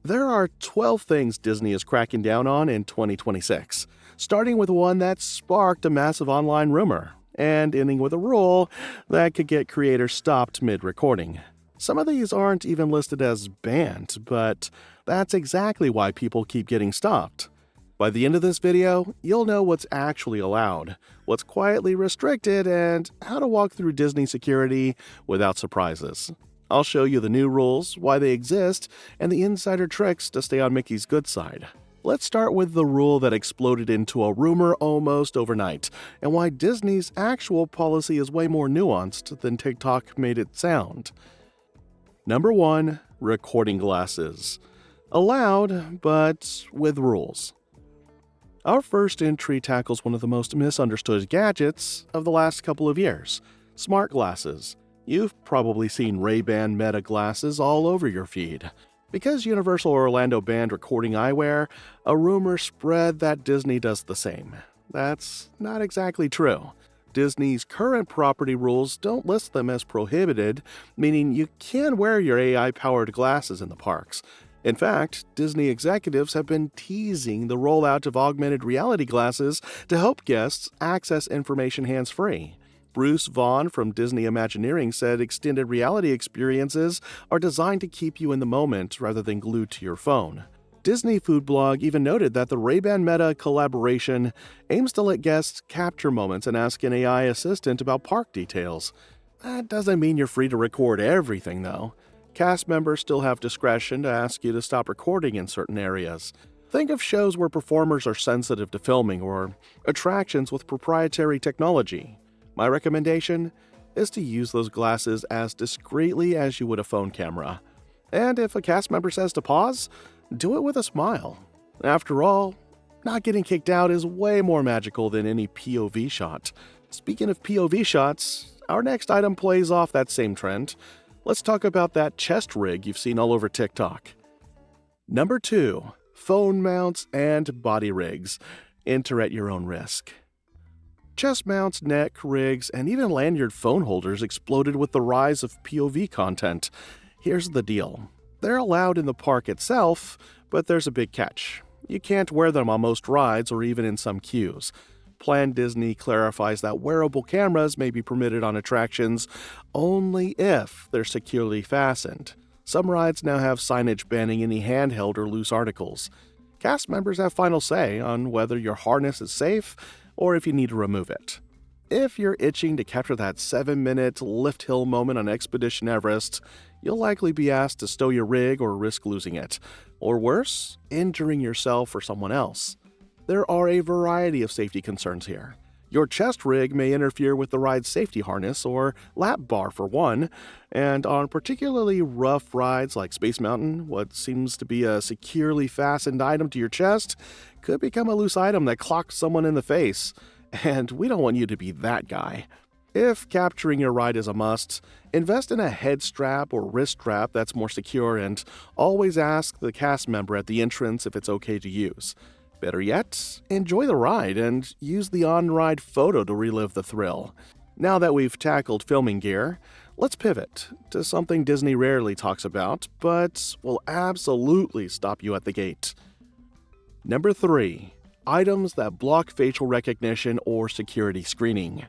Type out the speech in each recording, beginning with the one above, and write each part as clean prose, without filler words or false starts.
There are 12 things Disney is cracking down on in 2026, starting with one that sparked a massive online rumor, and ending with a rule that could get creators stopped mid-recording. Some of these aren't even listed as banned, but that's exactly why people keep getting stopped. By the end of this video, you'll know what's actually allowed, what's quietly restricted, and how to walk through Disney security without surprises. I'll show you the new rules, why they exist, and the insider tricks to stay on Mickey's good side. Let's start with the rule that exploded into a rumor almost overnight, and why Disney's actual policy is way more nuanced than TikTok made it sound. Number 1. Recording glasses. Allowed, but with rules. Our first entry tackles one of the most misunderstood gadgets of the last couple of years: smart glasses. You've probably seen Ray-Ban Meta glasses all over your feed. Because Universal Orlando banned recording eyewear, a rumor spread that Disney does the same. That's not exactly true. Disney's current property rules don't list them as prohibited, meaning you can wear your AI-powered glasses in the parks. In fact, Disney executives have been teasing the rollout of augmented reality glasses to help guests access information hands-free. Bruce Vaughn from Disney Imagineering said extended reality experiences are designed to keep you in the moment rather than glued to your phone. Disney Food Blog even noted that the Ray-Ban Meta collaboration aims to let guests capture moments and ask an AI assistant about park details. That doesn't mean you're free to record everything, though. Cast members still have discretion to ask you to stop recording in certain areas. Think of shows where performers are sensitive to filming or attractions with proprietary technology. My recommendation is to use those glasses as discreetly as you would a phone camera. And if a cast member says to pause, do it with a smile. After all, not getting kicked out is way more magical than any POV shot. Speaking of POV shots, our next item plays off that same trend. Let's talk about that chest rig you've seen all over TikTok. Number 2. Phone mounts and body rigs. Enter at your own risk. Chest mounts, neck rigs, and even lanyard phone holders exploded with the rise of POV content. Here's the deal. They're allowed in the park itself, but there's a big catch. You can't wear them on most rides or even in some queues. Plan Disney clarifies that wearable cameras may be permitted on attractions only if they're securely fastened. Some rides now have signage banning any handheld or loose articles. Cast members have final say on whether your harness is safe or if you need to remove it. If you're itching to capture that 7-minute lift hill moment on Expedition Everest, you'll likely be asked to stow your rig or risk losing it, or worse, injuring yourself or someone else. There are a variety of safety concerns here. Your chest rig may interfere with the ride's safety harness or lap bar for one, and on particularly rough rides like Space Mountain, what seems to be a securely fastened item to your chest could become a loose item that clocks someone in the face, and we don't want you to be that guy. If capturing your ride is a must, invest in a head strap or wrist strap that's more secure, and always ask the cast member at the entrance if it's okay to use. Better yet, enjoy the ride and use the on-ride photo to relive the thrill. Now that we've tackled filming gear, let's pivot to something Disney rarely talks about, but will absolutely stop you at the gate. Number 3. Items that block facial recognition or security screening.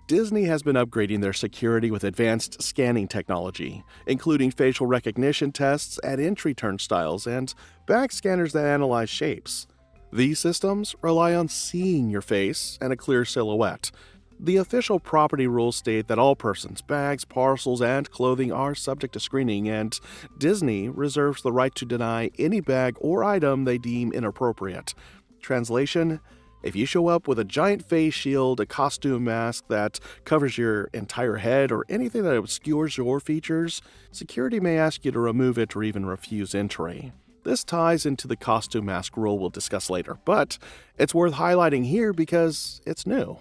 Disney has been upgrading their security with advanced scanning technology, including facial recognition tests at entry turnstiles and bag scanners that analyze shapes. These systems rely on seeing your face and a clear silhouette. The official property rules state that all persons, bags, parcels, and clothing are subject to screening, and Disney reserves the right to deny any bag or item they deem inappropriate. Translation: if you show up with a giant face shield, a costume mask that covers your entire head, or anything that obscures your features, security may ask you to remove it or even refuse entry. This ties into the costume mask rule we'll discuss later, but it's worth highlighting here because it's new.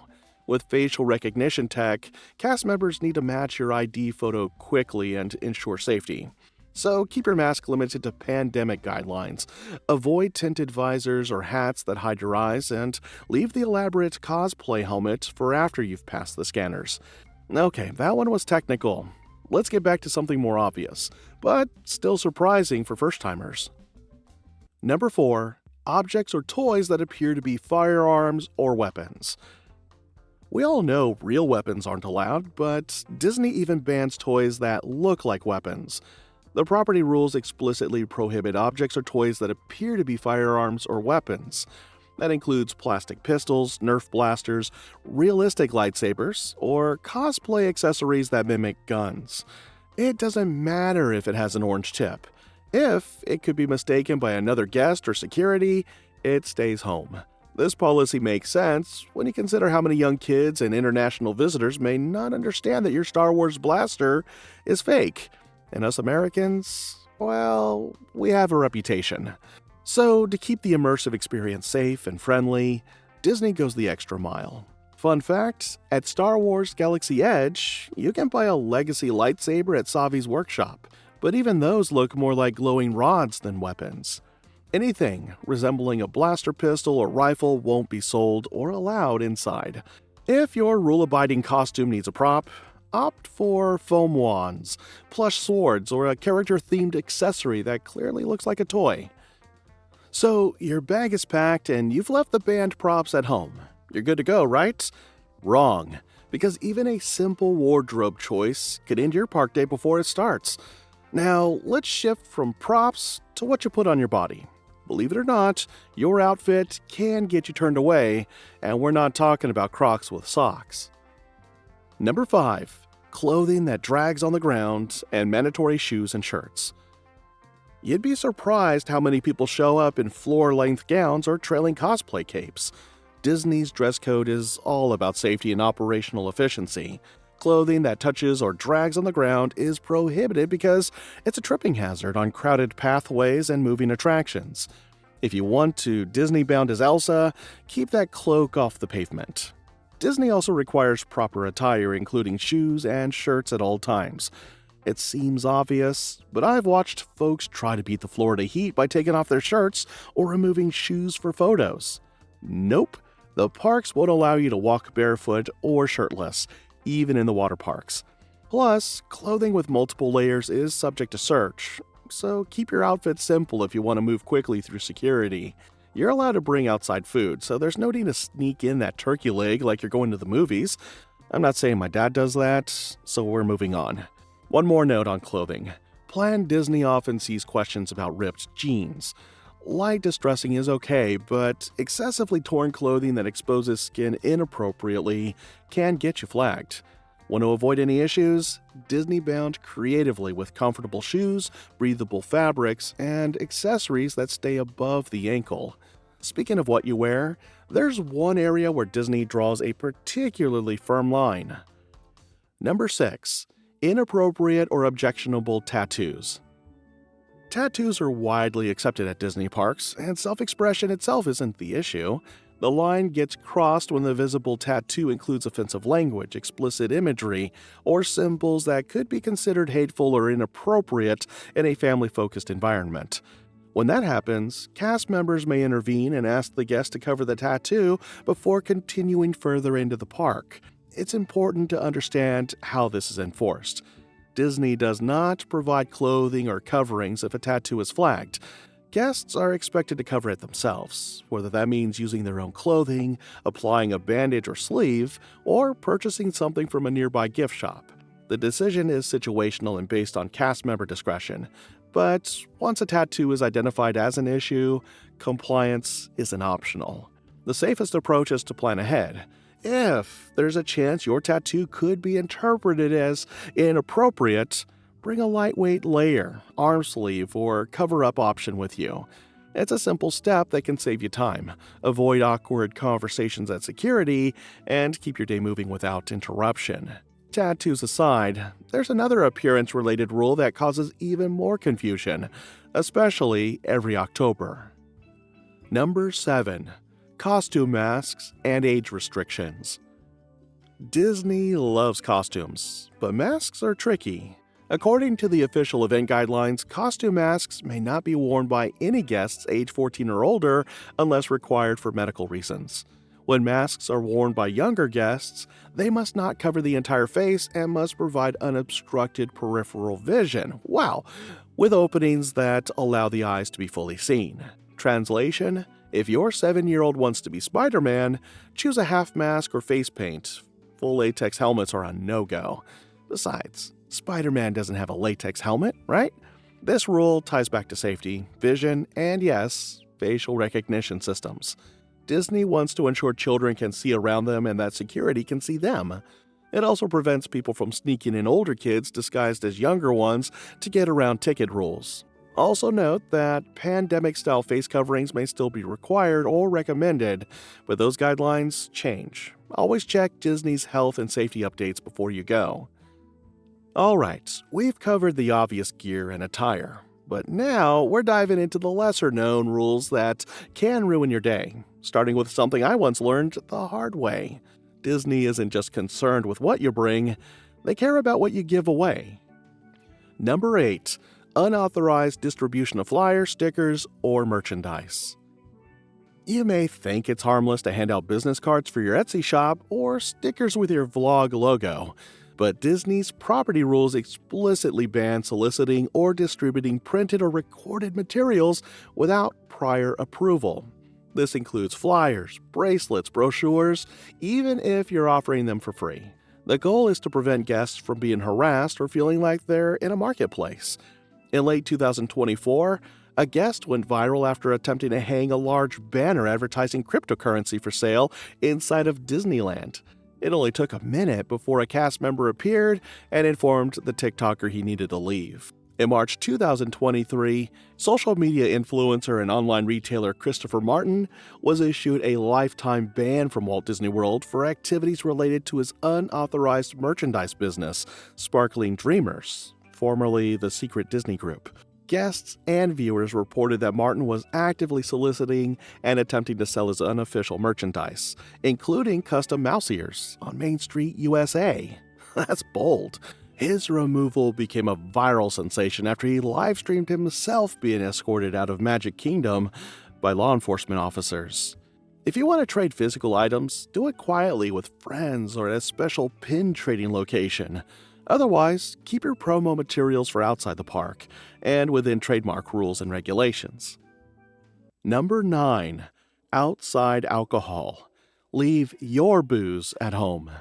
With facial recognition tech, cast members need to match your ID photo quickly and ensure safety. So keep your mask limited to pandemic guidelines, avoid tinted visors or hats that hide your eyes, and leave the elaborate cosplay helmet for after you've passed the scanners. Okay, that one was technical. let's get back to something more obvious, but still surprising for first-timers. Number 4. Objects or toys that appear to be firearms or weapons. We all know real weapons aren't allowed, but Disney even bans toys that look like weapons. The property rules explicitly prohibit objects or toys that appear to be firearms or weapons. That includes plastic pistols, Nerf blasters, realistic lightsabers, or cosplay accessories that mimic guns. It doesn't matter if it has an orange tip. If it could be mistaken by another guest or security, it stays home. This policy makes sense when you consider how many young kids and international visitors may not understand that your Star Wars blaster is fake. And us Americans, well, we have a reputation. So, to keep the immersive experience safe and friendly, Disney goes the extra mile. Fun fact, at Star Wars Galaxy Edge, you can buy a legacy lightsaber at Savi's workshop, but even those look more like glowing rods than weapons. Anything resembling a blaster pistol or rifle won't be sold or allowed inside. If your rule-abiding costume needs a prop, opt for foam wands, plush swords, or a character-themed accessory that clearly looks like a toy. So, your bag is packed and you've left the band props at home. You're good to go, right? Wrong, because even a simple wardrobe choice could end your park day before it starts. Now, let's shift from props to what you put on your body. Believe it or not, your outfit can get you turned away, and we're not talking about Crocs with socks. Number 5. Clothing that drags on the ground and mandatory shoes and shirts. You'd be surprised how many people show up in floor-length gowns or trailing cosplay capes. Disney's dress code is all about safety and operational efficiency. Clothing that touches or drags on the ground is prohibited because it's a tripping hazard on crowded pathways and moving attractions. If you want to Disney-bound as Elsa, keep that cloak off the pavement. Disney also requires proper attire, including shoes and shirts at all times. It seems obvious, but I've watched folks try to beat the Florida heat by taking off their shirts or removing shoes for photos. Nope, the parks won't allow you to walk barefoot or shirtless, even in the water parks. Plus, clothing with multiple layers is subject to search, so keep your outfit simple if you want to move quickly through security. You're allowed to bring outside food, so there's no need to sneak in that turkey leg like you're going to the movies. I'm not saying my dad does that, so we're moving on. One more note on clothing. Planned Disney often sees questions about ripped jeans. Light distressing is okay, but excessively torn clothing that exposes skin inappropriately can get you flagged. Want to avoid any issues? Disney bound creatively with comfortable shoes, breathable fabrics, and accessories that stay above the ankle. Speaking of what you wear, there's one area where Disney draws a particularly firm line. Number 6. Inappropriate or objectionable tattoos. Tattoos are widely accepted at Disney parks, and self-expression itself isn't the issue. The line gets crossed when the visible tattoo includes offensive language, explicit imagery, or symbols that could be considered hateful or inappropriate in a family-focused environment. When that happens, cast members may intervene and ask the guest to cover the tattoo before continuing further into the park. It's important to understand how this is enforced. Disney does not provide clothing or coverings if a tattoo is flagged. Guests are expected to cover it themselves, whether that means using their own clothing, applying a bandage or sleeve, or purchasing something from a nearby gift shop. The decision is situational and based on cast member discretion, but once a tattoo is identified as an issue, compliance isn't optional. The safest approach is to plan ahead. If there's a chance your tattoo could be interpreted as inappropriate, bring a lightweight layer, arm sleeve, or cover-up option with you. It's a simple step that can save you time, avoid awkward conversations at security, and keep your day moving without interruption. Tattoos aside, there's another appearance-related rule that causes even more confusion, especially every October. Number 7. Costume masks and age restrictions. Disney loves costumes, but masks are tricky. According to the official event guidelines, costume masks may not be worn by any guests age 14 or older unless required for medical reasons. When masks are worn by younger guests, they must not cover the entire face and must provide unobstructed peripheral vision. Wow! With openings that allow the eyes to be fully seen. Translation: if your 7-year-old wants to be Spider-Man, choose a half mask or face paint. Full latex helmets are a no-go. Besides, Spider-Man doesn't have a latex helmet, right? This rule ties back to safety, vision, and yes, facial recognition systems. Disney wants to ensure children can see around them and that security can see them. It also prevents people from sneaking in older kids disguised as younger ones to get around ticket rules. Also note that pandemic-style face coverings may still be required or recommended, but those guidelines change. Always check Disney's health and safety updates before you go. Alright, we've covered the obvious gear and attire, but now we're diving into the lesser-known rules that can ruin your day, starting with something I once learned the hard way. Disney isn't just concerned with what you bring, they care about what you give away. Number 8. Unauthorized distribution of flyers, stickers, or merchandise. You may think it's harmless to hand out business cards for your Etsy shop or stickers with your vlog logo, but Disney's property rules explicitly ban soliciting or distributing printed or recorded materials without prior approval. This includes flyers, bracelets, brochures, even if you're offering them for free. The goal is to prevent guests from being harassed or feeling like they're in a marketplace. In late 2024, a guest went viral after attempting to hang a large banner advertising cryptocurrency for sale inside of Disneyland. It only took a minute before a cast member appeared and informed the TikToker he needed to leave. In March 2023, social media influencer and online retailer Christopher Martin was issued a lifetime ban from Walt Disney World for activities related to his unauthorized merchandise business, Sparkling Dreamers, formerly the Secret Disney Group. Guests and viewers reported that Martin was actively soliciting and attempting to sell his unofficial merchandise, including custom mouse ears, on Main Street, USA. That's bold. His removal became a viral sensation after he live-streamed himself being escorted out of Magic Kingdom by law enforcement officers. If you want to trade physical items, do it quietly with friends or at a special pin trading location. Otherwise, keep your promo materials for outside the park and within trademark rules and regulations. Number 9. Outside alcohol. Leave your booze at home.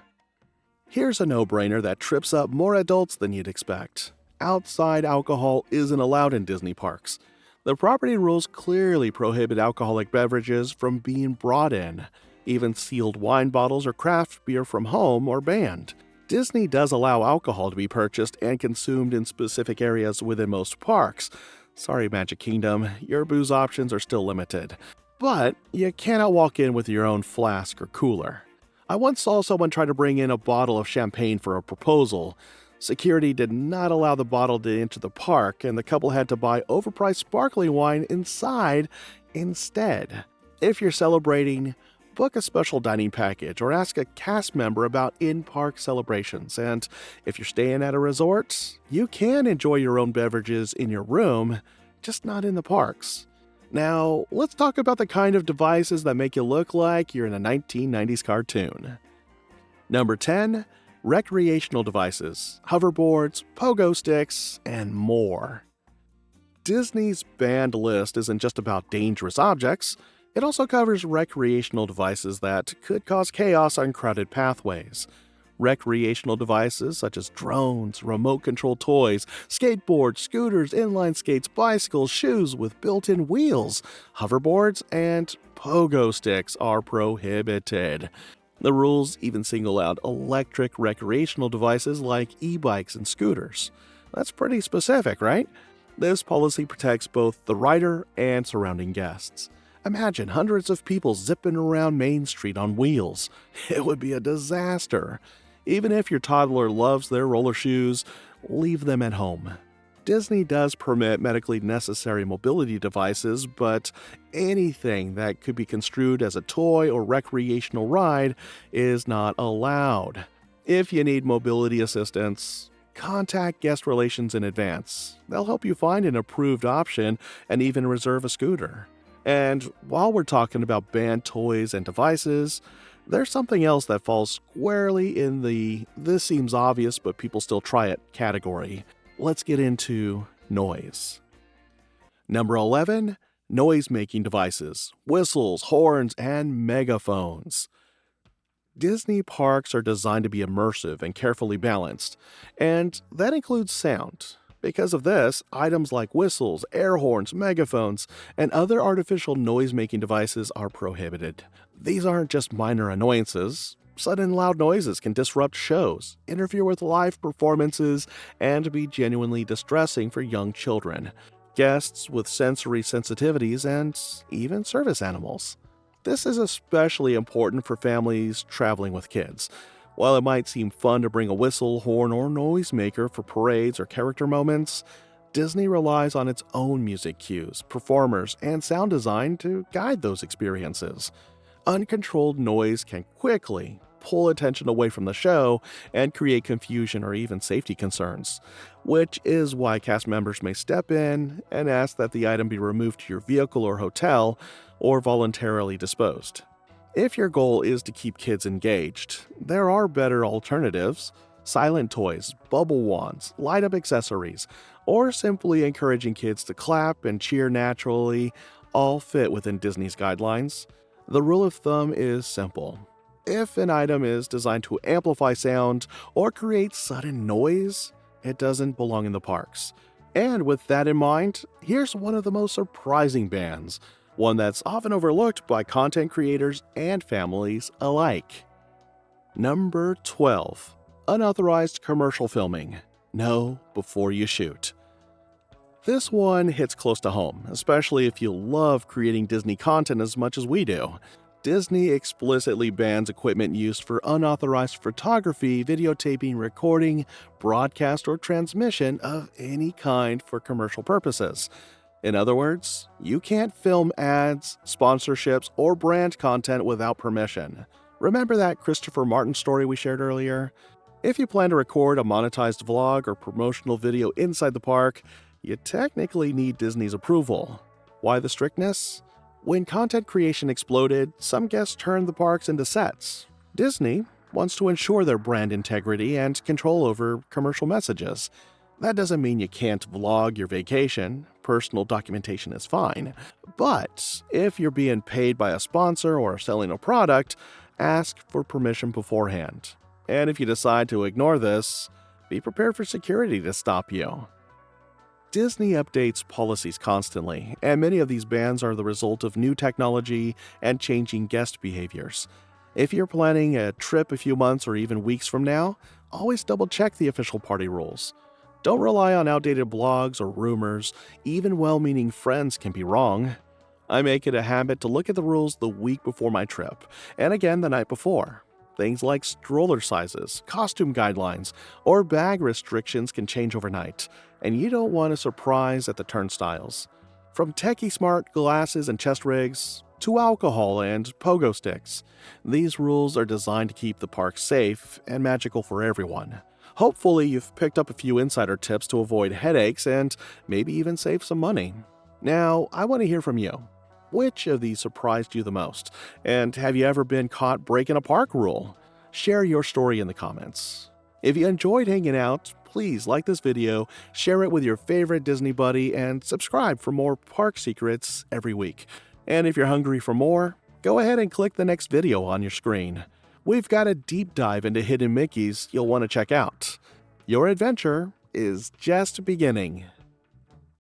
Here's a no-brainer that trips up more adults than you'd expect. Outside alcohol isn't allowed in Disney parks. The property rules clearly prohibit alcoholic beverages from being brought in. Even sealed wine bottles or craft beer from home are banned. Disney does allow alcohol to be purchased and consumed in specific areas within most parks. Sorry, Magic Kingdom, your booze options are still limited. But you cannot walk in with your own flask or cooler. I once saw someone try to bring in a bottle of champagne for a proposal. Security did not allow the bottle to enter the park, and the couple had to buy overpriced sparkling wine inside instead. If you're celebrating, book a special dining package or ask a cast member about in-park celebrations. And if you're staying at a resort, you can enjoy your own beverages in your room, just not in the parks. Now, let's talk about the kind of devices that make you look like you're in a 1990s cartoon. Number 10. Recreational devices, hoverboards, pogo sticks, and more. Disney's banned list isn't just about dangerous objects. It also covers recreational devices that could cause chaos on crowded pathways. Recreational devices such as drones, remote-controlled toys, skateboards, scooters, inline skates, bicycles, shoes with built-in wheels, hoverboards, and pogo sticks are prohibited. The rules even single out electric recreational devices like e-bikes and scooters. That's pretty specific, right? This policy protects both the rider and surrounding guests. Imagine hundreds of people zipping around Main Street on wheels. It would be a disaster. Even if your toddler loves their roller shoes, leave them at home. Disney does permit medically necessary mobility devices, but anything that could be construed as a toy or recreational ride is not allowed. If you need mobility assistance, contact guest relations in advance. They'll help you find an approved option and even reserve a scooter. And while we're talking about banned toys and devices, there's something else that falls squarely in the "this seems obvious but people still try it" category. Let's get into noise. Number 11, noise-making devices, whistles, horns, and megaphones. Disney parks are designed to be immersive and carefully balanced, and that includes sound. Because of this, items like whistles, air horns, megaphones, and other artificial noise-making devices are prohibited. These aren't just minor annoyances. Sudden loud noises can disrupt shows, interfere with live performances, and be genuinely distressing for young children, guests with sensory sensitivities, and even service animals. This is especially important for families traveling with kids. While it might seem fun to bring a whistle, horn, or noisemaker for parades or character moments, Disney relies on its own music cues, performers, and sound design to guide those experiences. Uncontrolled noise can quickly pull attention away from the show and create confusion or even safety concerns, which is why cast members may step in and ask that the item be removed to your vehicle or hotel or voluntarily disposed. If your goal is to keep kids engaged, there are better alternatives. Silent toys, bubble wands, light-up accessories, or simply encouraging kids to clap and cheer naturally all fit within Disney's guidelines. The rule of thumb is simple. If an item is designed to amplify sound or create sudden noise, it doesn't belong in the parks. And with that in mind, here's one of the most surprising bans, one that's often overlooked by content creators and families alike. Number 12. Unauthorized commercial filming. Know before you shoot. This one hits close to home, especially if you love creating Disney content as much as we do. Disney explicitly bans equipment used for unauthorized photography, videotaping, recording, broadcast, or transmission of any kind for commercial purposes. In other words, you can't film ads, sponsorships, or brand content without permission. Remember that Christopher Martin story we shared earlier? If you plan to record a monetized vlog or promotional video inside the park, you technically need Disney's approval. Why the strictness? When content creation exploded, some guests turned the parks into sets. Disney wants to ensure their brand integrity and control over commercial messages. That doesn't mean you can't vlog your vacation. Personal documentation is fine. But if you're being paid by a sponsor or selling a product, ask for permission beforehand. And if you decide to ignore this, be prepared for security to stop you. Disney updates policies constantly, and many of these bans are the result of new technology and changing guest behaviors. If you're planning a trip a few months or even weeks from now, always double-check the official party rules. Don't rely on outdated blogs or rumors. Even well-meaning friends can be wrong. I make it a habit to look at the rules the week before my trip, and again the night before. Things like stroller sizes, costume guidelines, or bag restrictions can change overnight, and you don't want a surprise at the turnstiles. From techie smart glasses and chest rigs to alcohol and pogo sticks, these rules are designed to keep the park safe and magical for everyone. Hopefully, you've picked up a few insider tips to avoid headaches and maybe even save some money. Now, I want to hear from you. Which of these surprised you the most? And have you ever been caught breaking a park rule? Share your story in the comments. If you enjoyed hanging out, please like this video, share it with your favorite Disney buddy, and subscribe for more park secrets every week. And if you're hungry for more, go ahead and click the next video on your screen. We've got a deep dive into hidden Mickeys you'll want to check out. Your adventure is just beginning.